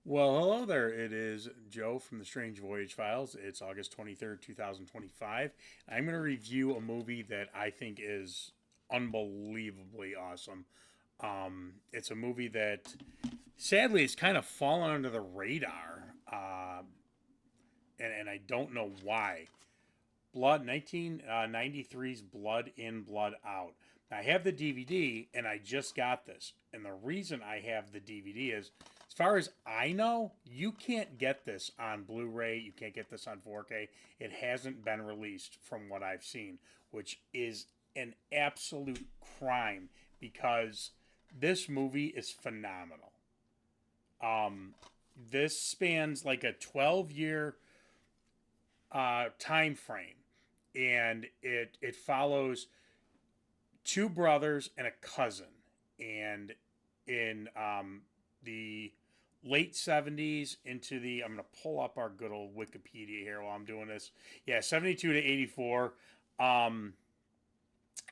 Well, hello there. It is Joe from the Strange Voyage Files. It's August 23rd, 2025. I'm going to review a movie that I think is unbelievably awesome. It's a movie that sadly has kind of fallen under the radar, and I don't know why. 1993's Blood In, Blood Out. I have the DVD and I just got this. And the reason I have the DVD is, as far as I know, you can't get this on Blu ray. You can't get this on 4K. It hasn't been released from what I've seen, which is an absolute crime because this movie is phenomenal. Um, this spans like a 12-year time frame, and it follows two brothers and a cousin, and in the late 70s into the I'm going to pull up our good old Wikipedia here while I'm doing this. Yeah, 72 to 84. Um,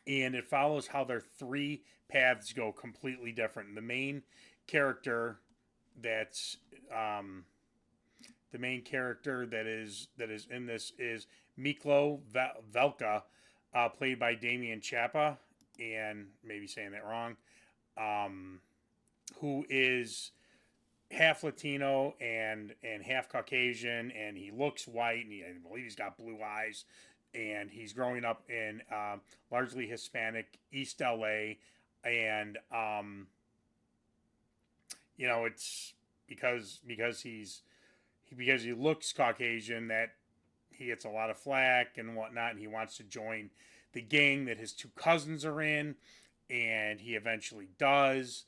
and it follows how their three paths go completely different. The main character that's um, the main character that is in this is Miklo Velka, played by Damian Chapa, and maybe saying that wrong, um, who is half Latino and half Caucasian, and he looks white, and I believe he's got blue eyes, and he's growing up in largely Hispanic East LA, and it's because he looks Caucasian that he gets a lot of flack and whatnot, and he wants to join the gang that his two cousins are in, and he eventually does.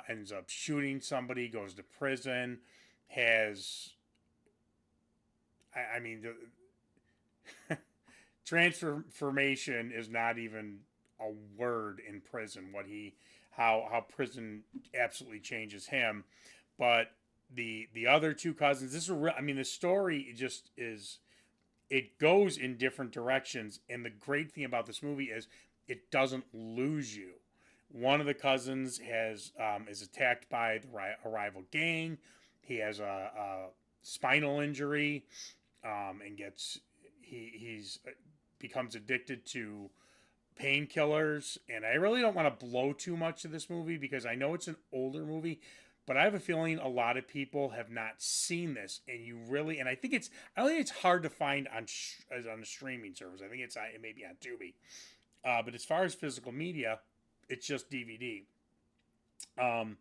Ends up shooting somebody, goes to prison, has, I mean, transformation is not even a word in prison. How prison absolutely changes him, but the other two cousins. This is real. I mean, the story just is it goes in different directions. And the great thing about this movie is it doesn't lose you. One of the cousins has is attacked by a rival gang. He has a spinal injury, and gets he's becomes addicted to painkillers. And I really don't want to blow too much of this movie because I know it's an older movie, but I have a feeling a lot of people have not seen this, and I think I don't think it's hard to find on a streaming service. I think it may be on Tubi, but as far as physical media, it's just DVD. Um,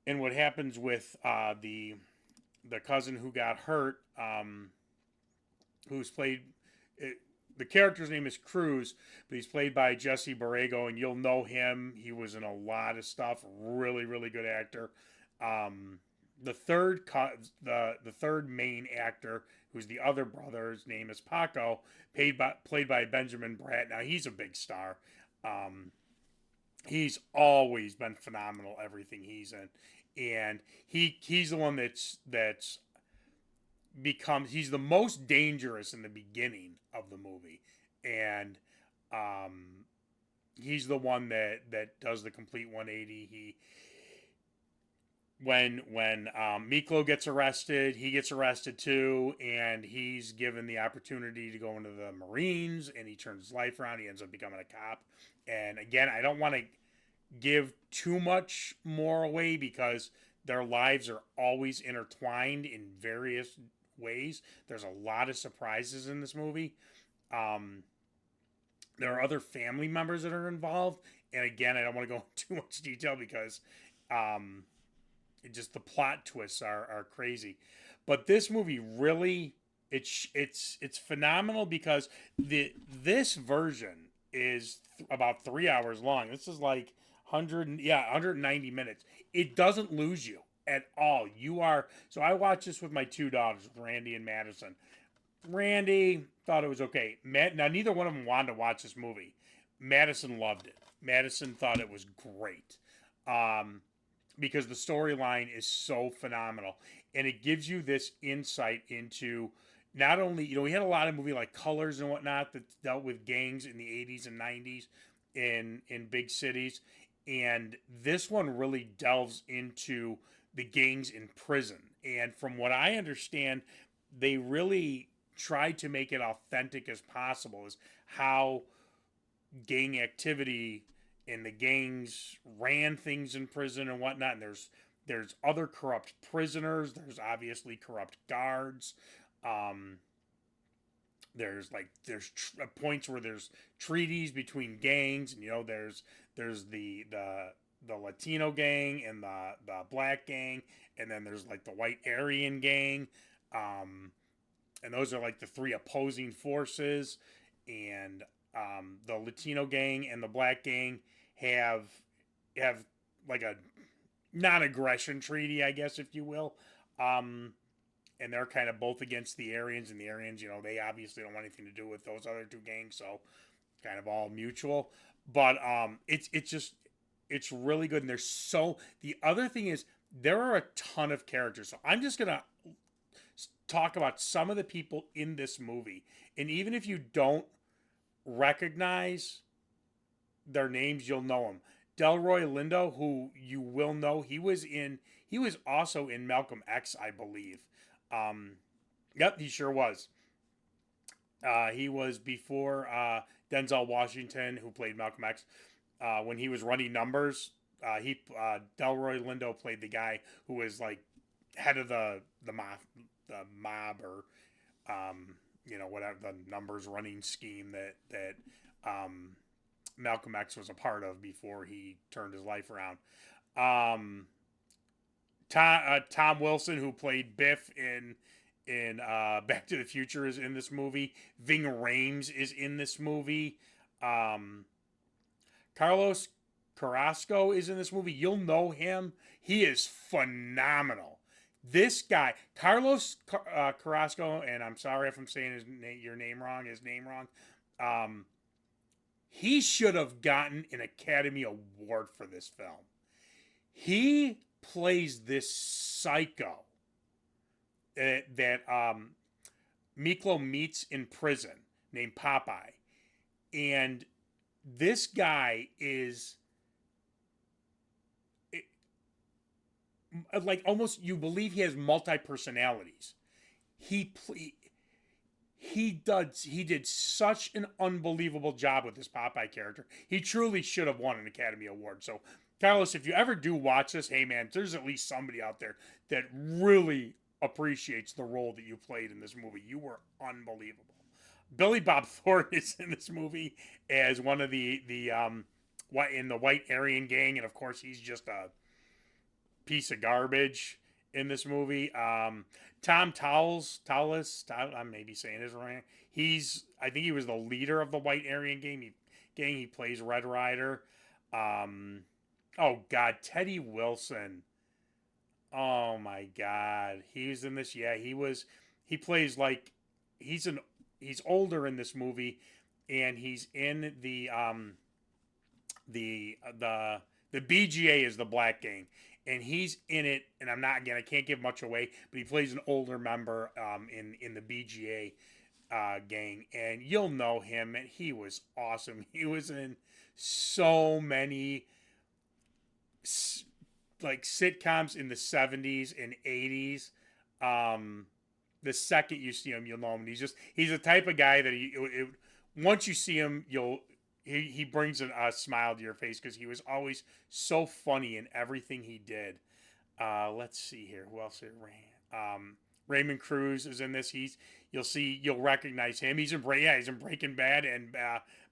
and what happens with the cousin who got hurt, who's played it, the character's name is Cruz, but he's played by Jesse Borrego, and you'll know him. He was in a lot of stuff. Really, really good actor. Um, the third the third main actor, who's the other brother, his name is Paco, played by Benjamin Bratt. Now he's a big star. Um, he's always been phenomenal everything he's in, and he's the one that's he's the most dangerous in the beginning of the movie, and um, he's the one that does the complete 180. He when Miklo gets arrested, he gets arrested too, and he's given the opportunity to go into the Marines, and he turns his life around. He ends up becoming a cop. And again, I don't want to give too much more away because their lives are always intertwined in various ways. There's a lot of surprises in this movie. Um, there are other family members that are involved, and again, I don't want to go into too much detail because um, the plot twists are crazy. But this movie really it's phenomenal because this version is about 3 hours long. This is like 190 minutes. It doesn't lose you at all. You are so I watched this with my two daughters, with Randy and Madison. Randy thought it was okay. Now neither one of them wanted to watch this movie. Madison loved it. Madison thought it was great. Um, because the storyline is so phenomenal, and it gives you this insight into not only we had a lot of movie like Colors and whatnot that dealt with gangs in the 80s and 90s in big cities, And this one really delves into the gangs in prison. And from what I understand, they really tried to make it authentic as possible, is how gang activity and the gangs ran things in prison and whatnot. And there's other corrupt prisoners. There's obviously corrupt guards. Um, there's points where there's treaties between gangs, and there's the Latino gang and the black gang, and then there's like the white Aryan gang, um, and those are like the three opposing forces, and the Latino gang and the black gang have have like a non-aggression treaty, I guess, if you will. Um, and they're kind of both against the Aryans, and the Aryans, they obviously don't want anything to do with those other two gangs, so kind of all mutual. But it's really good, and the other thing is there are a ton of characters, so I'm just gonna talk about some of the people in this movie, and even if you don't recognize their names, you'll know them. Delroy Lindo, who you will know, he was also in Malcolm X, I believe. Um, yep, he sure was. He was before Denzel Washington, who played Malcolm X. When he was running numbers, he Delroy Lindo played the guy who was like head of the mob or whatever the numbers running scheme that um, Malcolm X was a part of before he turned his life around. Um, Tom Wilson, who played Biff in Back to the Future, is in this movie. Ving Rhames is in this movie. Um, Carlos Carrasco is in this movie. You'll know him. He is phenomenal. This guy, Carlos Carrasco, and I'm sorry if I'm saying his name wrong. Um, he should have gotten an Academy Award for this film. He plays this psycho that Miklo meets in prison named Popeye. And this guy is like almost you believe he has multi personalities. He he did such an unbelievable job with this Popeye character. He truly should have won an Academy Award. So Carlos, if you ever do watch this, hey man, there's at least somebody out there that really appreciates the role that you played in this movie. You were unbelievable. Billy Bob Thornton is in this movie as one of the what in the White Aryan gang, and of course he's just a piece of garbage in this movie. Tom I may be saying his wrong. I think he was the leader of the White Aryan gang. He plays Red Rider. Um, oh God, Teddy Wilson. Oh my God, he was in this. Yeah, he was. He plays like he's an he's older in this movie, and he's in the BGA is the Black Gang, and he's in it. And I can't give much away, but he plays an older member in the BGA gang, and you'll know him. And he was awesome. He was in so many like sitcoms in the 70s and 80s. Um, the second you see him, you'll know him. He's the type of guy that once you see him, he brings a smile to your face because he was always so funny in everything he did. Let's see here. Who else? Raymond Cruz is in this. You'll recognize him. He's in Breaking Bad and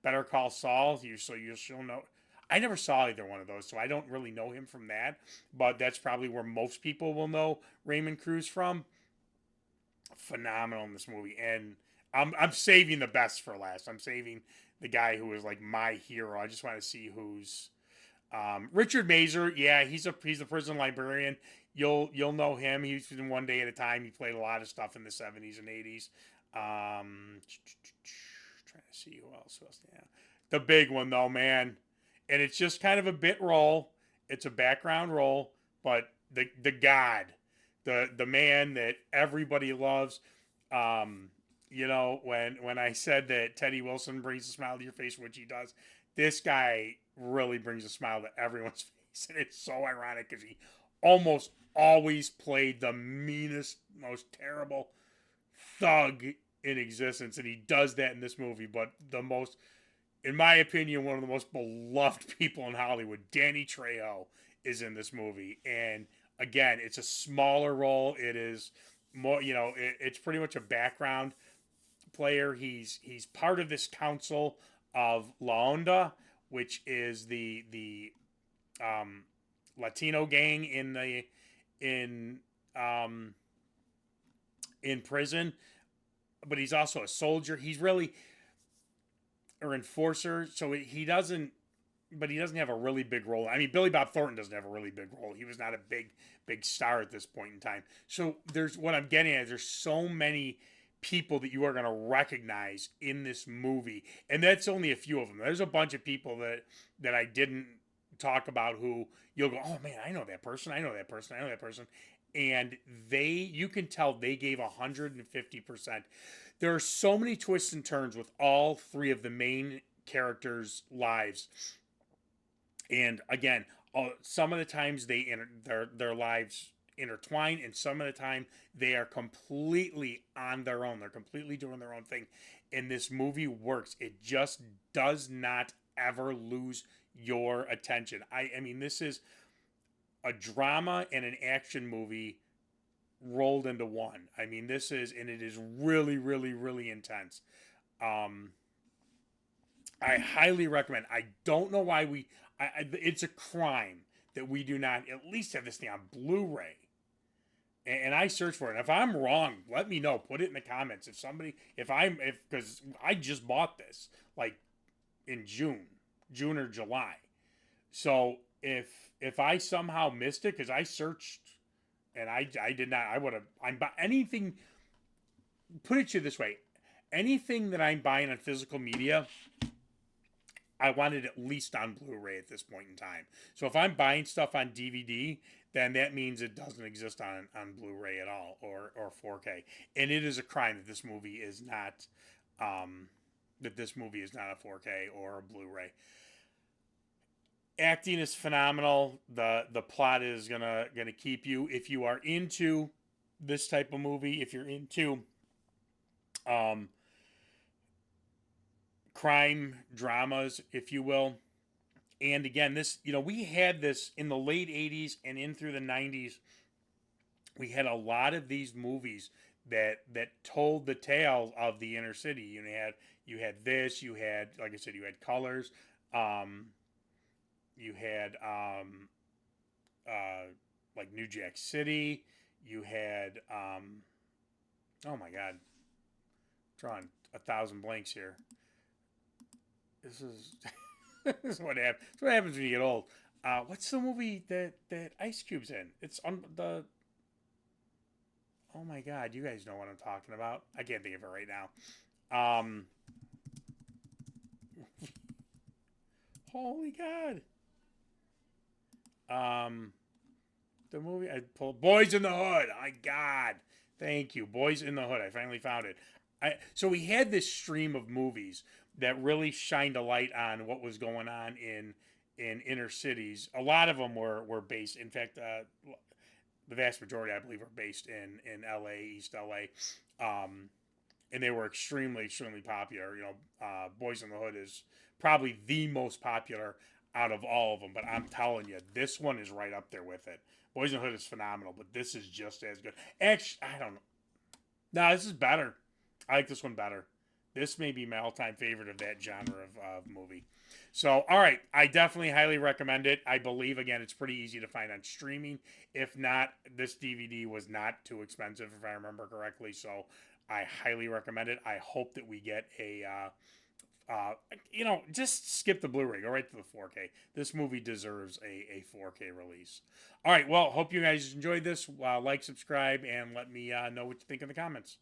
Better Call Saul. You'll know. I never saw either one of those, so I don't really know him from that. But that's probably where most people will know Raymond Cruz from. Phenomenal in this movie, and I'm saving the best for last. I'm saving the guy who is like my hero. I just want to see who's Richard Mazer. Yeah, he's a prison librarian. You'll know him. He's in One Day at a Time. He played a lot of stuff in the 70s and 80s. Trying to see who else. Yeah, the big one though, man, and it's just kind of a bit role. It's a background role, but the god, the man that everybody loves. When I said that Teddy Wilson brings a smile to your face, which he does, this guy really brings a smile to everyone's face. And it's so ironic because he almost always played the meanest, most terrible thug in existence. And he does that in this movie. But the most, in my opinion, one of the most beloved people in Hollywood, Danny Trejo, is in this movie. And again, it's a smaller role. It is more, it's pretty much a background player. He's part of this council of La Onda, which is the um, Latino gang in um, in prison. But he's also a soldier. He's really or enforcer. So he doesn't. But he doesn't have a really big role. I mean, Billy Bob Thornton doesn't have a really big role. He was not a big star at this point in time. So there's what I'm getting at. There's so many people that you are going to recognize in this movie, and that's only a few of them. There's a bunch of people that I didn't talk about who you'll go, oh man, I know that person. I know that person. I know that person. And you can tell they gave 150%. There are so many twists and turns with all three of the main characters' lives, and again, some of the times their lives intertwine, and some of the time they are completely on their own. They're completely doing their own thing, and this movie works. It just does not ever lose your attention. I mean, this is a drama and an action movie rolled into one. I mean, and it is really, really, really intense. Um, I highly recommend. I don't know why it's a crime that we do not at least have this thing on Blu-ray. And I search for it. And if I'm wrong, let me know. Put it in the comments. Because I just bought this like in June or July. So if I somehow missed it, because I searched and I did not, I would have. Anything. Put it to you this way: anything that I'm buying on physical media, I want it at least on Blu-ray at this point in time. So if I'm buying stuff on DVD, then that means it doesn't exist on Blu-ray at all or 4K. And it is a crime that this movie is not a 4K or a Blu-ray. Acting is phenomenal. The plot is gonna keep you. If you are into this type of movie, if you're into um, crime dramas, if you will. And again, we had this in the late 80s and in through the 90s. We had a lot of these movies that told the tale of the inner city. You had this, you had, like I said, you had Colors, you had like New Jack City, you had oh my god, drawing 1,000 blanks here. This is this is what happens. This is what happens when you get old. What's the movie that Ice Cube's in? It's on the. Oh my god, you guys know what I'm talking about. I can't think of it right now. Holy god. The movie I pulled Boys in the Hood. My god. Thank you. Boys in the Hood. I finally found it. So we had this stream of movies that really shined a light on what was going on in inner cities. A lot of them were based. In fact, the vast majority, I believe, are based in L.A., East L.A. And they were extremely, extremely popular. Boys in the Hood is probably the most popular out of all of them. But I'm telling you, this one is right up there with it. Boys in the Hood is phenomenal, but this is just as good. Actually, I don't know. No, this is better. I like this one better. This may be my all-time favorite of that genre of movie. So, all right, I definitely highly recommend it. I believe, again, it's pretty easy to find on streaming. If not, this DVD was not too expensive, if I remember correctly. So, I highly recommend it. I hope that we get just skip the Blu-ray. Go right to the 4K. This movie deserves a 4K release. All right, well, hope you guys enjoyed this. Like, subscribe, and let me know what you think in the comments.